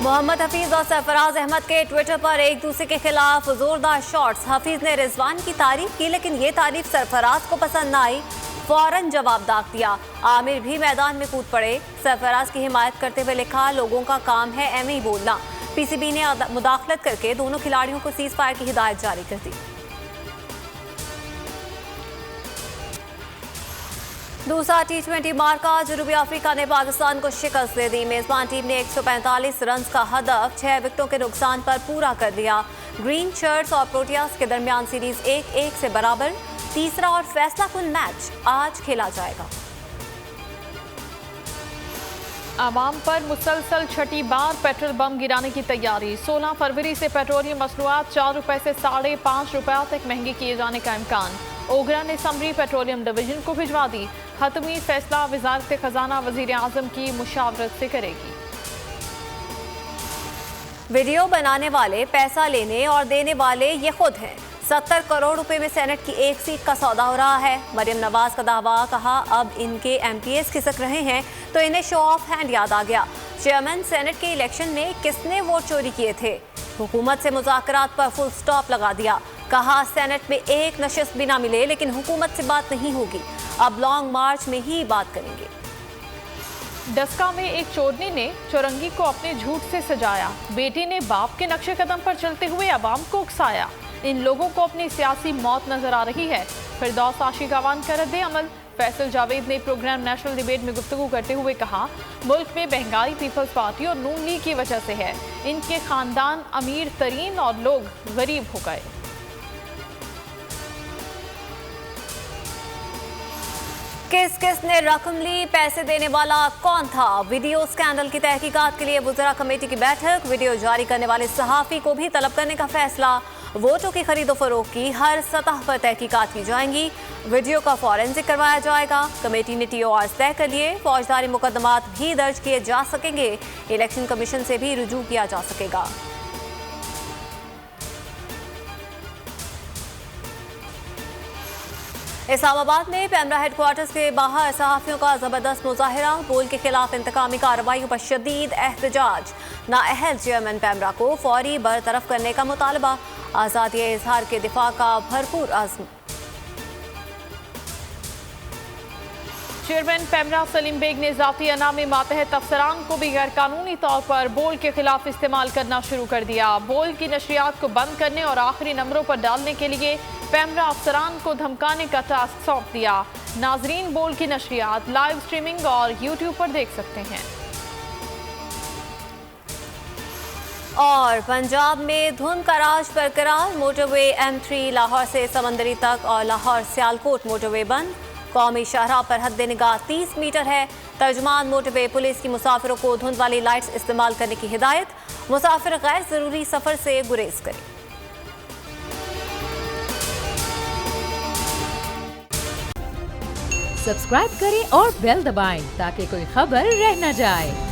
मोहम्मद हफीज और सरफराज अहमद के ट्विटर पर एक दूसरे के खिलाफ जोरदार शॉट्स। हफीज ने रिजवान की तारीफ की, लेकिन ये तारीफ सरफराज को पसंद न आई। फौरन जवाब दाग दिया। आमिर भी मैदान में कूद पड़े। सरफराज की हिमायत करते हुए लिखा, लोगों का काम है एम ही बोलना। पीसीबी ने मुदाखलत करके दोनों खिलाड़ियों को सीज फायर की हिदायत जारी कर दी। दूसरा टी20 मार्का, जनूबी अफ्रीका ने पाकिस्तान को शिकस्त दे दी। मेजबान टीम ने 145 रन का हदफ 6 विकेटों के नुकसान पर पूरा कर दिया। ग्रीन शर्ट्स और प्रोटियास के दरमियान सीरीज 1-1 से बराबर। तीसरा और फैसलाकुन मैच आज खेला जाएगा। अवाम पर मुसलसल छठी बार पेट्रोल बम गिराने की तैयारी। 16 फरवरी से पेट्रोलियम मसनूआत 4 रुपए से ₹5.5 तक महंगी किए जाने का इम्कान। ओगरा ने समरी पेट्रोलियम डिवीजन को भिजवा दी। हतमी फैसला वजारत खजाना वजीर आजम की मुशावरत से करेगी। वीडियो बनाने वाले, पैसा लेने और देने वाले ये खुद हैं। 70 करोड़ रुपए में सेनेट की एक सीट का सौदा हो रहा है। मरियम नवाज का दावा, कहा अब इनके एमपीएस खिसक रहे हैं तो इन्हें शो ऑफ हैंड याद आ गया। चेयरमैन सेनेट के इलेक्शन में किसने वोट चोरी किए थे? हुकूमत से मुज़ाकरात पर फुल स्टॉप लगा दिया। कहा सेनेट में एक नशिस्त भी ना मिले लेकिन हुकूमत से बात नहीं होगी, अब लॉन्ग मार्च में ही बात करेंगे। डस्का में एक चोरनी ने चौरंगी को अपने झूठ से सजाया। बेटी ने बाप के नक्शे कदम पर चलते हुए अवाम को उकसाया। इन लोगों को अपनी सियासी मौत नजर आ रही है। फिरदौस आशिक अवान का रद्द अमल। फैसल जावेद ने प्रोग्राम नेशनल डिबेट में गुफ्तगू करते हुए कहा, मुल्क में महंगाई पीपल्स पार्टी और नून लीग की वजह से है। इनके खानदान अमीर तरीन और लोग गरीब हो गए। किस किस ने रकम ली, पैसे देने वाला कौन था? वीडियो स्कैंडल की तहकीकात के लिए वुज़रा कमेटी की बैठक। वीडियो जारी करने वाले सहाफ़ी को भी तलब करने का फैसला। वोटों की खरीदो फरोख्त की हर सतह पर तहकीकात की जाएंगी। वीडियो का फॉरेंसिक करवाया जाएगा। कमेटी ने TORs तय कर लिए। फौजदारी मुकदमात भी दर्ज किए जा सकेंगे। इलेक्शन कमीशन से भी रुजू किया जा सकेगा। इस्लामाबाद में पैमरा हेडक्वार्टर्स के बाहर सहाफ़ियों का जबरदस्त मुजाहिरा। बोल के खिलाफ इंतकामी कार्रवाइयों पर शदीद एहतजाज। नाअहल चेयरमैन पैमरा को फौरी बरतरफ करने का मुतालबा। आज़ादी इजहार के दिफा का भरपूर अज़्म। चेयरमैन पैमरा सलीम बेग ने ज़ाती अना में मातहत अफसरान को भी गैर कानूनी तौर पर बोल के खिलाफ इस्तेमाल करना शुरू कर दिया। बोल की नशरियात को बंद करने और आखिरी नंबरों पर डालने के लिए पैमरा अफसरान को धमकाने का टास्क सौंप दिया। नाजरीन बोल की नशरियात लाइव स्ट्रीमिंग और यूट्यूब पर देख सकते हैं। और पंजाब में धुंध का राज बरकरार। मोटरवे M3 लाहौर से समंदरी तक और लाहौर सियालकोट मोटरवे बंद। कौमी शाहराह पर हद निगाह 30 मीटर है। तर्जमान मोटरवे पुलिस की मुसाफिरों को धुंध वाली लाइट्स इस्तेमाल करने की हिदायत। मुसाफिर गैर जरूरी सफर से गुरेज करें। सब्सक्राइब करें और बेल दबाएं ताकि कोई खबर रह न जाए।